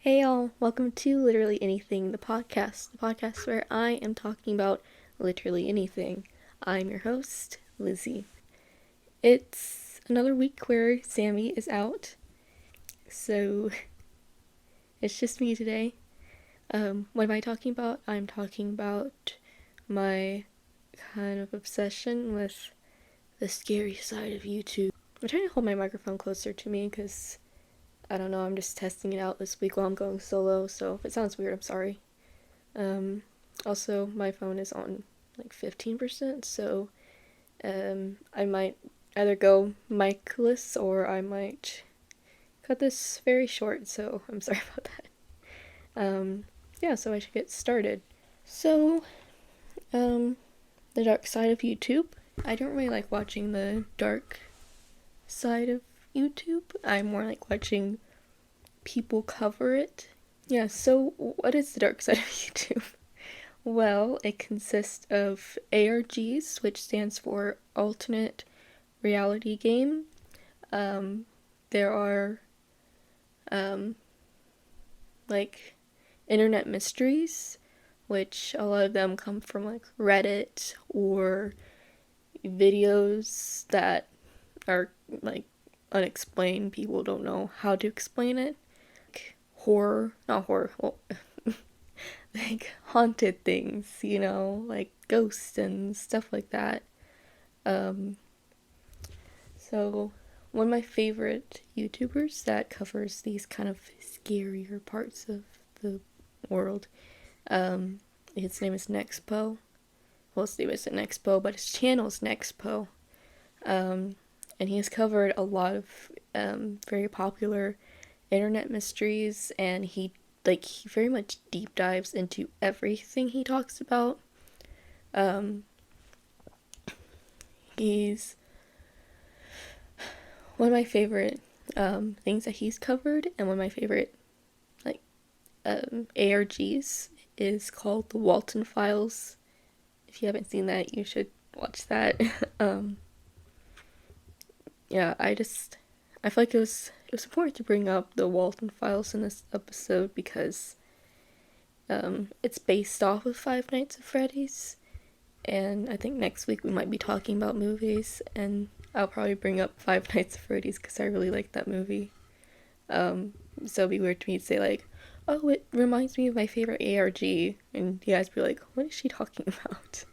Hey y'all, welcome to Literally Anything, the podcast where I am talking about literally anything. I'm your host, Lizzie. It's another week where Sammy is out, so it's just me today. What am I talking about? I'm talking about my kind of obsession with the scary side of YouTube. I'm trying to hold my microphone closer to me because I don't know, I'm just testing it out this week while I'm going solo, so if it sounds weird, I'm sorry. Also, my phone is on like 15%, so I might either go micless or I might cut this very short, so I'm sorry about that. Yeah, so I should get started. So, the dark side of YouTube. I don't really like watching the dark side of YouTube. I more like watching people cover it. Yeah, so what is the dark side of YouTube? Well, it consists of ARGs, which stands for Alternate Reality Game. There are, like, internet mysteries, which a lot of them come from, like, Reddit or videos that are, like, unexplained. People don't know how to explain it. Not horror, well, like haunted things, like ghosts and stuff like that. So one of my favorite YouTubers that covers these kind of scarier parts of the world, his name is Nexpo. Well, his name isn't Nexpo, but his channel is Nexpo. And he has covered a lot of very popular internet mysteries, and he very much deep dives into everything he talks about. He's one of my favorite things that he's covered, and one of my favorite ARGs is called the Walton Files. If you haven't seen that, you should watch that. Yeah, I feel like it was important to bring up the Walton Files in this episode because it's based off of Five Nights at Freddy's, and I think next week we might be talking about movies, and I'll probably bring up Five Nights at Freddy's because I really like that movie. So it'd be weird to me to say like, oh, it reminds me of my favorite ARG, and you guys be like, what is she talking about?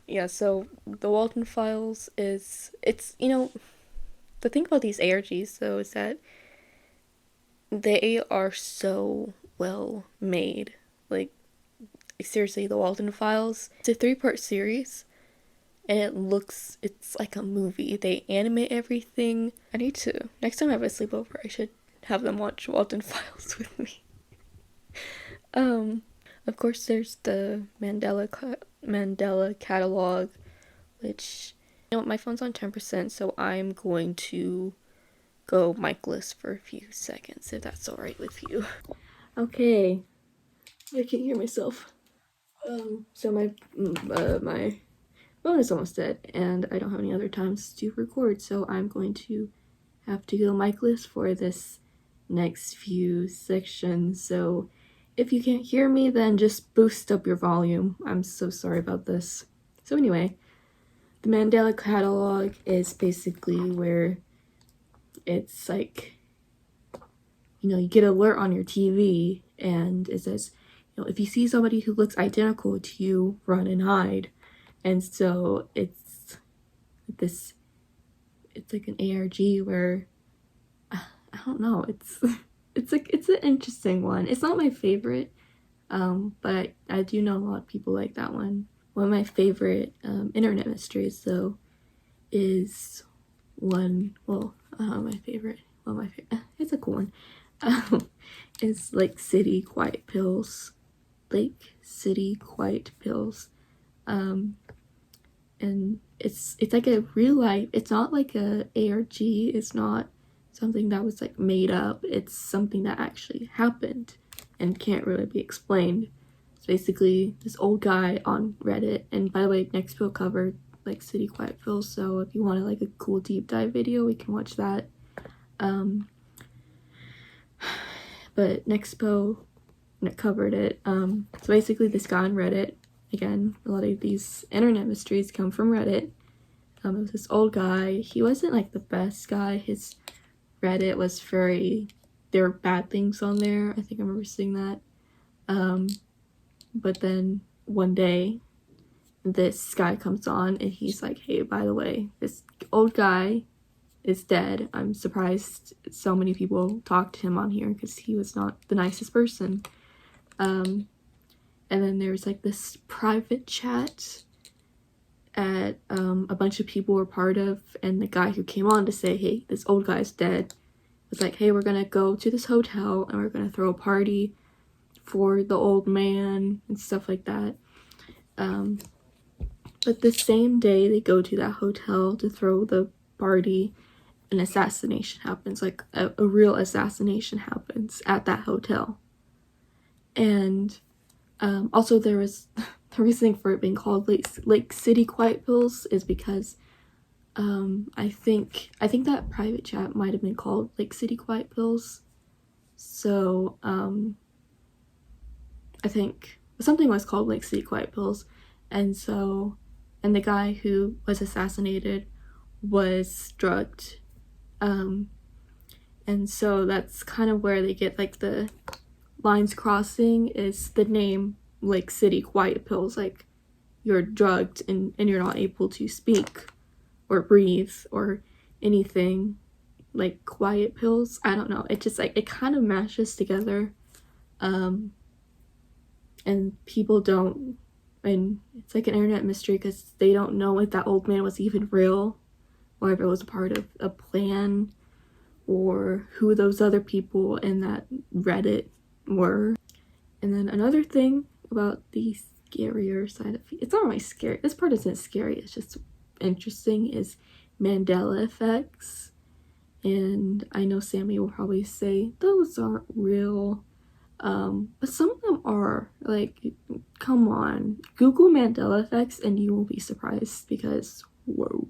Yeah, so the Walton Files it's the thing about these ARGs though is that they are so well made. Like, seriously, the Walton Files, it's a 3-part series, and it's like a movie. They animate everything. Next time I have a sleepover, I should have them watch Walton Files with me. Of course, there's the Mandela catalog, which, my phone's on 10%, so I'm going to go micless for a few seconds, if that's alright with you. Okay, I can hear myself. So my phone is almost dead, and I don't have any other times to record, so I'm going to have to go micless for this next few sections. So if you can't hear me, then just boost up your volume. I'm so sorry about this. So anyway, the Mandela catalog is basically where it's like, you get an alert on your TV, and it says, if you see somebody who looks identical to you, run and hide. And so it's like an ARG where, I don't know, it's an interesting one. It's not my favorite, but I do know a lot of people like that one. One of my favorite internet mysteries though is it's a cool one. It's Lake City Quiet Pills. And it's like a real life. It's not like a ARG. It's not something that was like made up. It's something that actually happened and can't really be explained. It's basically this old guy on Reddit. And by the way, Nextpo covered like City Quiet Pills, so if you want like a cool deep dive video, we can watch that. but Nexpo covered it. So basically this guy on Reddit, again, a lot of these internet mysteries come from Reddit. It was this old guy. He wasn't like the best guy. His Reddit was there were bad things on there. I think I remember seeing that. But then one day this guy comes on and he's like, hey, by the way, this old guy is dead. I'm surprised so many people talked to him on here because he was not the nicest person. And then there's like this private chat at a bunch of people were part of, and the guy who came on to say, hey, this old guy's dead, was like, hey, we're gonna go to this hotel and we're gonna throw a party for the old man and stuff like that. But the same day they go to that hotel to throw the party, an assassination happens, like a real assassination happens at that hotel. And also there was the reasoning for it being called Lake City Quiet Pills is because I think that private chat might have been called Lake City Quiet Pills. So I think something was called Lake City Quiet Pills, and the guy who was assassinated was drugged. And so that's kind of where they get like the lines crossing is the name Lake City Quiet Pills, like you're drugged and you're not able to speak or breathe or anything, like quiet pills. I don't know, it just like it kind of mashes together. And people don't, and it's like an internet mystery because they don't know if that old man was even real or if it was a part of a plan or who those other people in that Reddit were. And then another thing about the scarier side of it's not really scary, this part isn't scary, it's just interesting, is Mandela effects. And I know Sammy will probably say those aren't real, but some of them are. Like, come on, Google Mandela effects and you will be surprised, because whoa,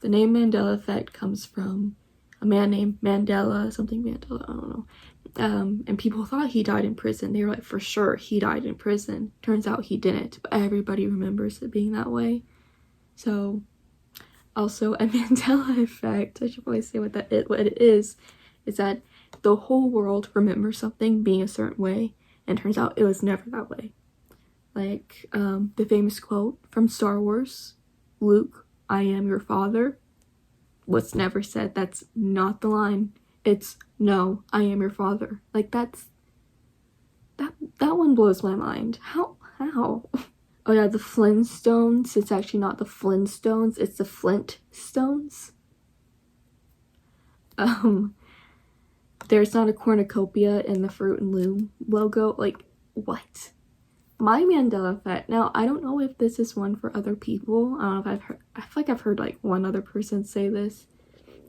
the name Mandela effect comes from a man named Mandela, something Mandela, I don't know. And people thought he died in prison. They were like, for sure he died in prison. Turns out he didn't, but everybody remembers it being that way. So also a Mandela effect, I should probably say what it is that the whole world remembers something being a certain way, and turns out it was never that way. Like the famous quote from Star Wars, Luke, I am your father, was never said. That's not the line. It's, no, I am your father. Like, that one blows my mind. How? Oh yeah, the Flintstones, it's actually not the Flintstones, it's the Flintstones. There's not a cornucopia in the Fruit and Loom logo. Like, what? My Mandela effect, now I don't know if this is one for other people, I don't know if I feel like I've heard like one other person say this,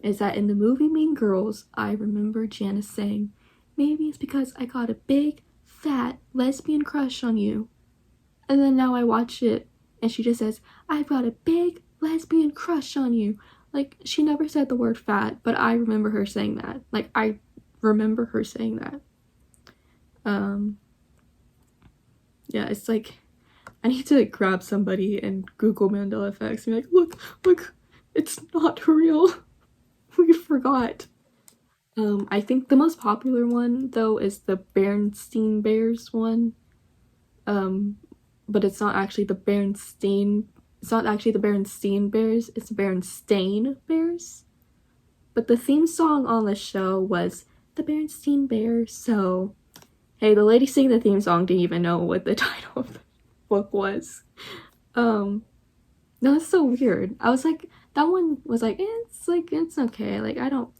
is that in the movie Mean Girls, I remember Janice saying, maybe it's because I got a big, fat, lesbian crush on you. And then now I watch it, and she just says, I've got a big, lesbian crush on you. Like, she never said the word fat, but I remember her saying that. Like, I remember her saying that. Yeah, it's like, I need to grab somebody and Google Mandela effects and be like, look, it's not real. We forgot. I think the most popular one though is the Berenstain Bears one. But it's not actually the Berenstain Bears, it's the Berenstain Bears. But the theme song on the show was the Berenstain Bears, so hey, the lady singing the theme song didn't even know what the title of the book was. No, it's so weird. I was like, that one was like, it's okay. Like, I don't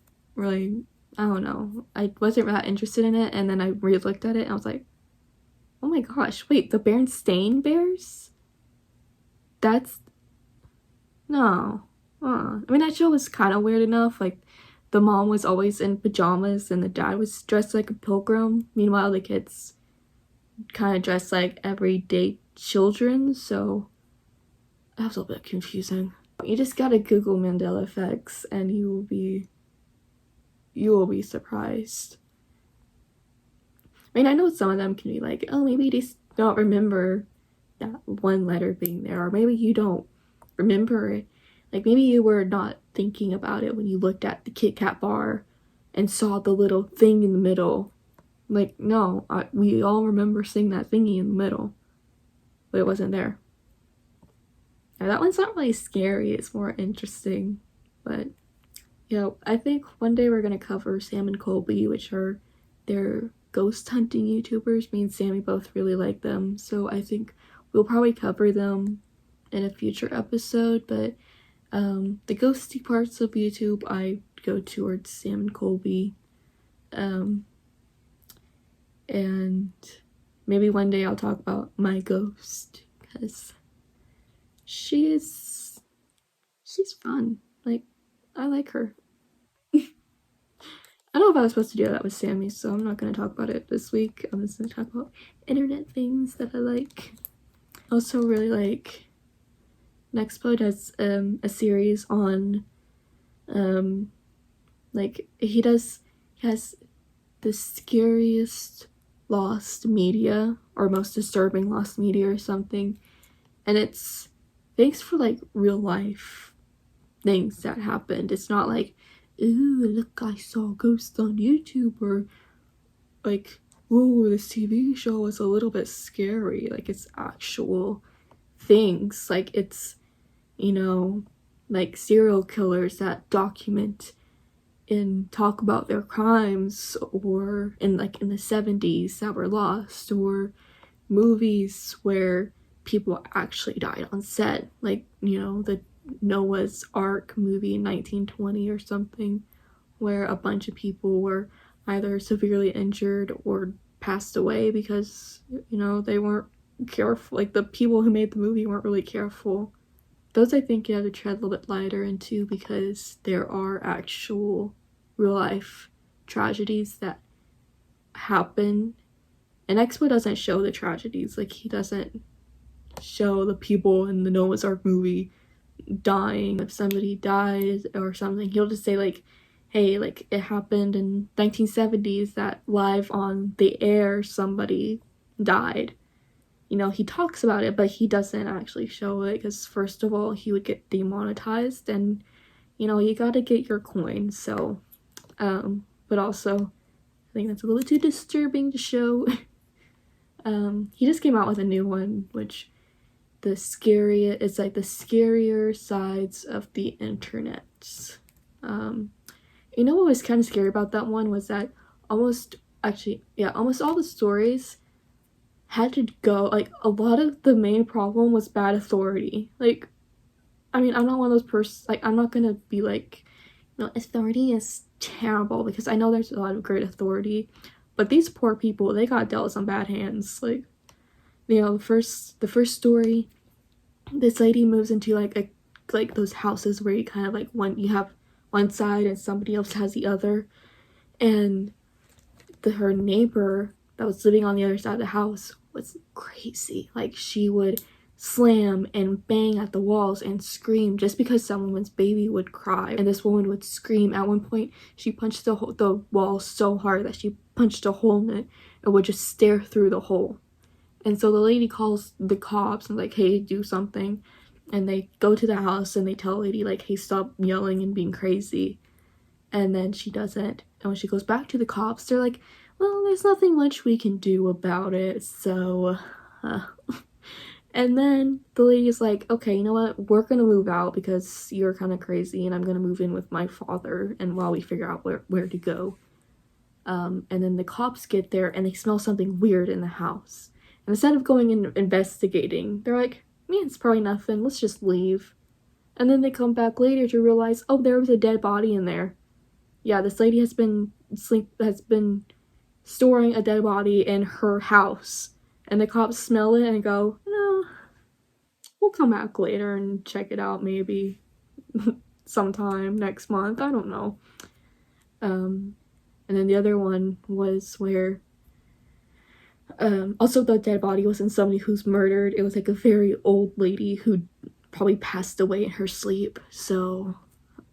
know. I wasn't that interested in it, and then I re-looked at it and I was like, oh my gosh, wait, the Berenstain Bears? That's, no. I mean, that show was kind of weird enough. Like, the mom was always in pajamas and the dad was dressed like a pilgrim. Meanwhile, the kids kind of dressed like everyday children, so that was a bit confusing. You just gotta Google Mandela effects and you will be surprised. I mean, I know some of them can be like, oh, maybe you just don't remember that one letter being there, or maybe you don't remember it. Like, maybe you were not thinking about it when you looked at the Kit Kat bar and saw the little thing in the middle. Like, no, we all remember seeing that thingy in the middle, but it wasn't there. Now, that one's not really scary, it's more interesting, but I think one day we're gonna cover Sam and Colby, which are their ghost hunting YouTubers. Me and Sammy both really like them, so I think we'll probably cover them in a future episode, but the ghosty parts of YouTube, I go towards Sam and Colby. And maybe one day I'll talk about my ghost, because she's fun. Like, I like her. I don't know if I was supposed to do that with Sammy, so I'm not going to talk about it this week. I'm just going to talk about internet things that I like. Also really like Nextpo does a series on like he has the scariest lost media or most disturbing lost media or something, and it's thanks for like real life things that happened. It's not like, ooh, look, I saw a ghost on YouTube, or like, whoa, this TV show was a little bit scary. Like, it's actual things. Like, it's, like serial killers that document and talk about their crimes, or in the 70s that were lost, or movies where people actually died on set, like the Noah's Ark movie in 1920 or something, where a bunch of people were either severely injured or passed away because they weren't careful. Like, the people who made the movie weren't really careful. Those I think you have to tread a little bit lighter into, because there are actual real life tragedies that happen, and Expo doesn't show the tragedies. Like, he doesn't show the people in the Noah's Ark movie dying. If somebody dies or something, he'll just say like, hey, like, it happened in 1970s that live on the air somebody died. He talks about it, but he doesn't actually show it, because first of all, he would get demonetized, and you gotta get your coin. So but also I think that's a little too disturbing to show. He just came out with a new one, which it's like the scarier sides of the internet. What was kind of scary about that one was that almost all the stories had to go, like, a lot of the main problem was bad authority. Like, I mean, I'm not one of those persons, like, I'm not gonna be like, authority is terrible, because I know there's a lot of great authority, but these poor people, they got dealt some bad hands. Like, the first story, this lady moves into like those houses where you kind of like you have one side and somebody else has the other, and her neighbor that was living on the other side of the house was crazy. Like, she would slam and bang at the walls and scream just because someone's baby would cry, and this woman would scream. At one point, she punched the wall so hard that she punched a hole in it and would just stare through the hole. And so the lady calls the cops and like, hey, do something. And they go to the house and they tell the lady like, hey, stop yelling and being crazy. And then she doesn't. And when she goes back to the cops, they're like, well, there's nothing much we can do about it, so and then the lady's like, okay, you know what, we're gonna move out because you're kind of crazy, and I'm gonna move in with my father, and while we figure out where to go. And then the cops get there and they smell something weird in the house, and instead of going and investigating, they're like, man, it's probably nothing, let's just leave. And then they come back later to realize, oh, there was a dead body in there. Yeah, this lady has been storing a dead body in her house, and the cops smell it and go, no, we'll come back later and check it out, maybe sometime next month, I don't know. And then the other one was where also the dead body wasn't somebody who's murdered. It was like a very old lady who probably passed away in her sleep. So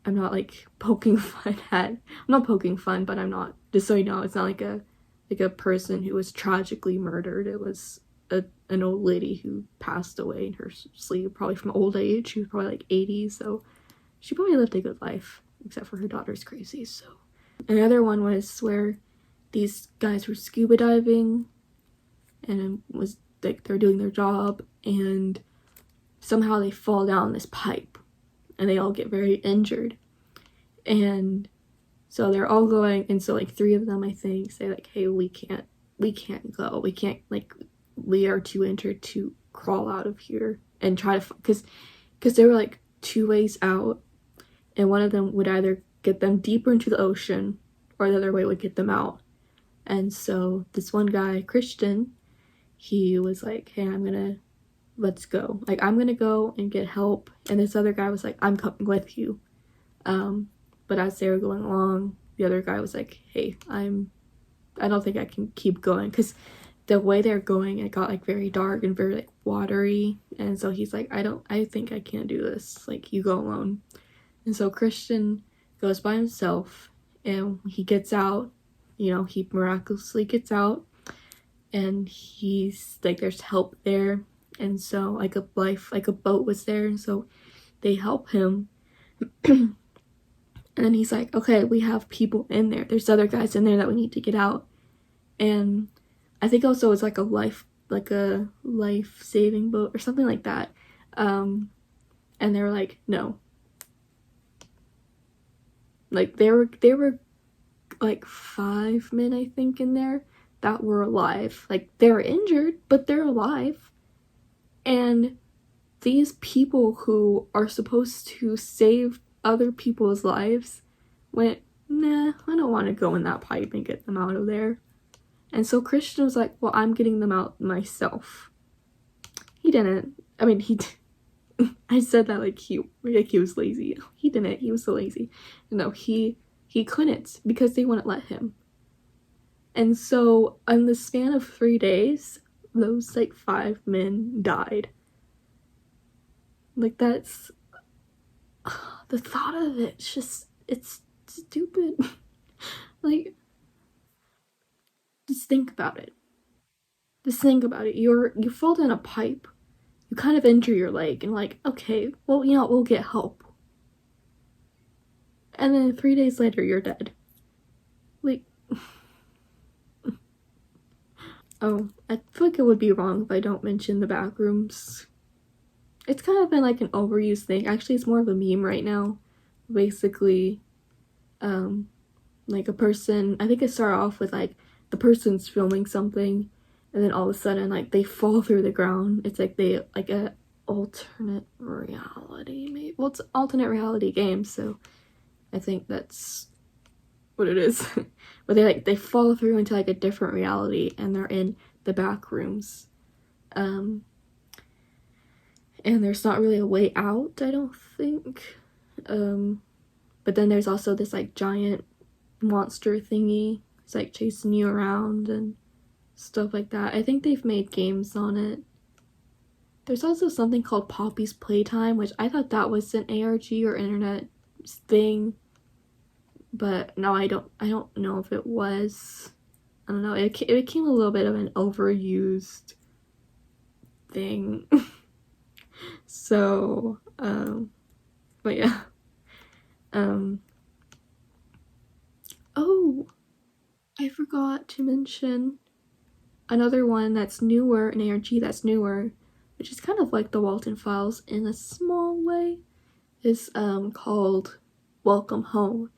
I'm not like poking fun at, I'm not poking fun, but I'm not, just so you know, it's not like a like a person who was tragically murdered. It was an old lady who passed away in her sleep, probably from old age. She was probably like 80, so she probably lived a good life, except for her daughter's crazy. So another one was where these guys were scuba diving, and it was like they're doing their job, and somehow they fall down this pipe, and they all get very injured. And so they're all going, and so like 3 of them, I think, say like, hey, we can't go. We can't, like, we are too injured to crawl out of here and try to, because they were like 2 ways out, and one of them would either get them deeper into the ocean or the other way would get them out. And so this one guy, Christian, he was like, hey, let's go. Like, I'm gonna go and get help. And this other guy was like, I'm coming with you. But as they were going along, the other guy was like, hey, I don't think I can keep going, because the way they're going, it got like very dark and very like watery. And so he's like, I think I can't do this. Like, you go alone. And so Christian goes by himself, and he gets out, he miraculously gets out, and he's like, there's help there. And so like a boat was there, and so they help him. And then he's like, okay, we have people in there. There's other guys in there that we need to get out. And I think also it's like a life-saving boat or something like that. And they were like, no. Like, there were like 5 men, I think, in there that were alive. Like, they're injured, but they're alive. And these people who are supposed to save other people's lives went, nah, I don't want to go in that pipe and get them out of there. And so Christian was like, well, I'm getting them out myself. He didn't. I mean, I said that like he was lazy. He didn't. He was so lazy. No, he couldn't, because they wouldn't let him. And so in the span of 3 days, those like 5 men died. Like, that's the thought of it's stupid. Like, just think about it. You fall down a pipe, you kind of injure your leg, and like, okay, well, we'll get help. And then 3 days later, you're dead. Like, oh, I feel like it would be wrong if I don't mention the back rooms. It's kind of been like an overused thing. Actually, it's more of a meme right now. Basically, like a person, I think it started off with like the person's filming something, and then all of a sudden, like, they fall through the ground. It's like a alternate reality, maybe. Well, it's an alternate reality game, so I think that's what it is. But they fall through into like a different reality, and they're in the back rooms. And there's not really a way out, I don't think. But then there's also this like giant monster thingy. It's like chasing you around and stuff like that. I think they've made games on it. There's also something called Poppy's Playtime, which I thought that was an ARG or internet thing. But no, I don't know if it was. I don't know. It became a little bit of an overused thing. So, but yeah. Oh, I forgot to mention another one that's newer, an ARG that's newer, which is kind of like the Walton Files in a small way, is called Welcome Home.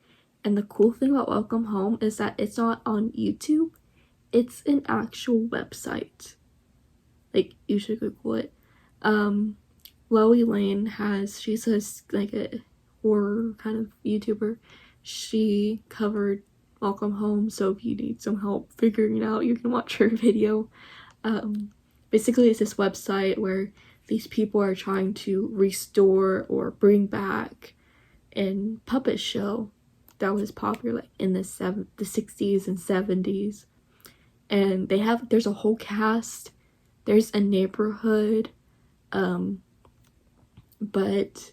And the cool thing about Welcome Home is that it's not on YouTube, it's an actual website. Like, you should Google it. Loey Lane she's like a horror kind of YouTuber. She covered Welcome Home, so if you need some help figuring it out, you can watch her video. Basically, it's this website where these people are trying to restore or bring back a puppet show that was popular like in the 60s and 70s. And there's a whole cast, there's a neighborhood, but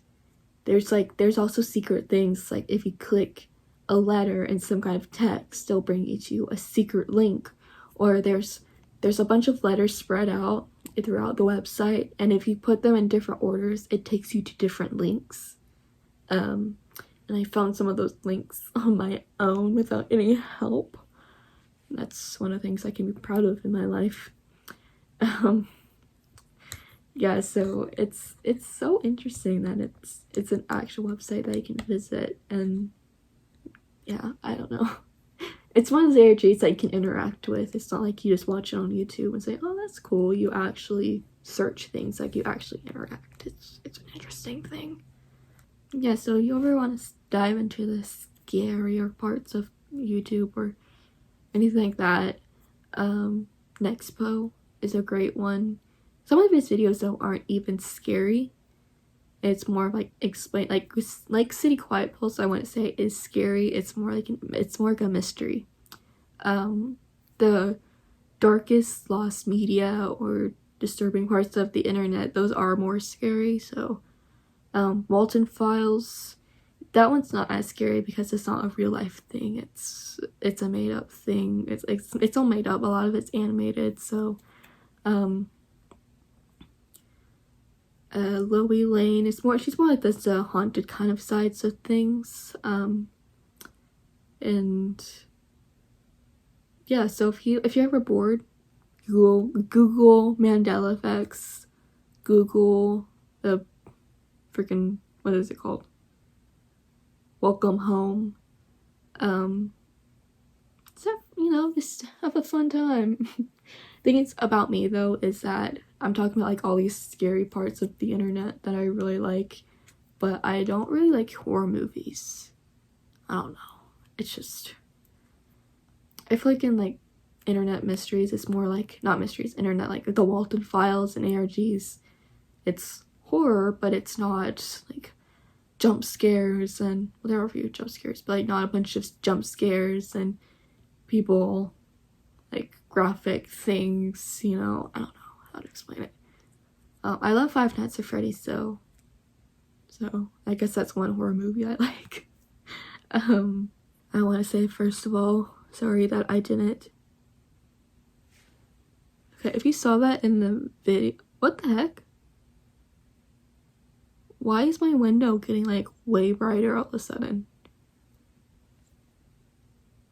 there's also secret things. Like, if you click a letter and some kind of text, they'll bring you to a secret link or there's a bunch of letters spread out throughout the website, and if you put them in different orders, it takes you to different links. And I found some of those links on my own without any help. That's one of the things I can be proud of in my life. Yeah, so it's so interesting that it's an actual website that you can visit, and yeah, I don't know. It's one of the ARGs that you can interact with. It's not like you just watch it on YouTube and say, oh, that's cool. You actually search things, like you actually interact. It's an interesting thing. Yeah, so you ever want to dive into the scarier parts of YouTube or anything like that, Nexpo is a great one. Some of his videos though aren't even scary. It's more like explain, like City Quiet Pulse, I wouldn't say is scary. It's more like a mystery. The darkest lost media or disturbing parts of the internet, those are more scary. So Walton Files, that one's not as scary because it's not a real life thing. It's a made up thing. It's all made up. A lot of it's animated. So Loey Lane is she's more like this haunted kind of sides of things. And yeah, so if you're ever bored, Google Mandela effects, Google the freaking, what is it called? Welcome Home. So, just have a fun time. The thing about me though is that I'm talking about like all these scary parts of the internet that I really like, but I don't really like horror movies. I don't know. It's just, I feel like in like internet mysteries, it's more like, not mysteries, internet, like the Walton Files and ARGs, it's horror, but it's not like jump scares and, well, there are a few jump scares, but like not a bunch of jump scares and people like graphic things, I don't know how to explain it. I love Five Nights at Freddy's, so I guess that's one horror movie I like. I want to say, first of all, sorry that I didn't. Okay, if you saw that in the video, what the heck? Why is my window getting like way brighter all of a sudden?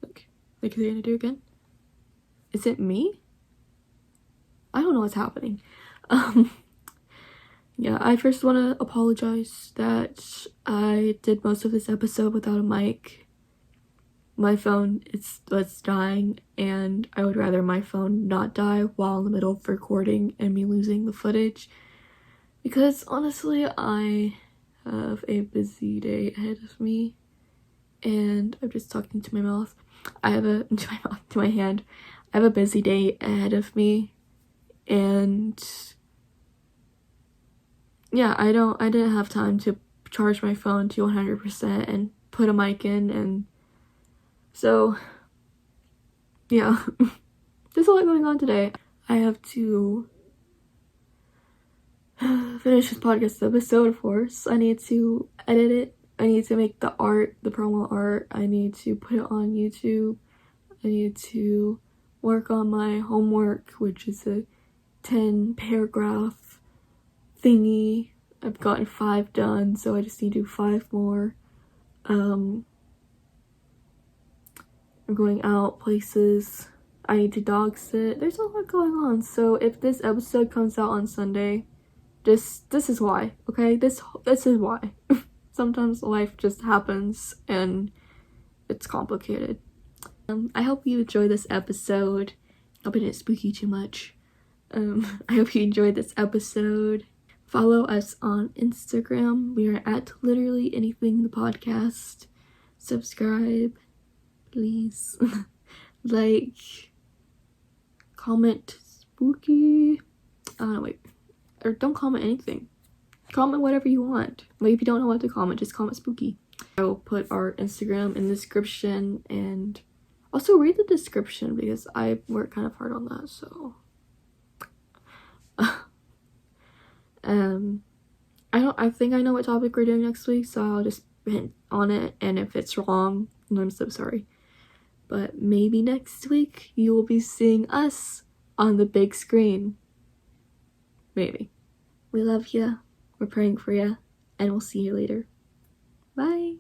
Like, are they gonna do it again? Is it me? I don't know what's happening. Yeah, I first want to apologize that I did most of this episode without a mic. My phone was dying, and I would rather my phone not die while in the middle of recording and me losing the footage. Because honestly, I have a busy day ahead of me, and I'm just talking to my mouth. To my hand. I have a busy day ahead of me, and yeah, I didn't have time to charge my phone to 100% and put a mic in, and so yeah, there's a lot going on today. I have to finish this podcast episode, of course. I need to edit it. I need to make the art, the promo art. I need to put it on YouTube. I need to work on my homework, which is a 10-paragraph thingy. I've gotten 5 done, so I just need to do 5 more. I'm going out places. I need to dog sit. There's a lot going on. So if this episode comes out on Sunday, this is why, okay? This is why. Sometimes life just happens and it's complicated. I hope you enjoyed this episode. I hope it didn't spook you too much. I hope you enjoyed this episode. Follow us on Instagram. We are at Literally Anything the Podcast. Subscribe, please. Like, comment spooky. Wait. Or don't comment anything. Comment whatever you want. Maybe if you don't know what to comment, just comment spooky. I will put our Instagram in the description, and also read the description because I work kind of hard on that, so I think I know what topic we're doing next week, so I'll just hint on it, and if it's wrong, I'm so sorry. But maybe next week you will be seeing us on the big screen. Maybe. We love ya. We're praying for ya. And we'll see you later. Bye.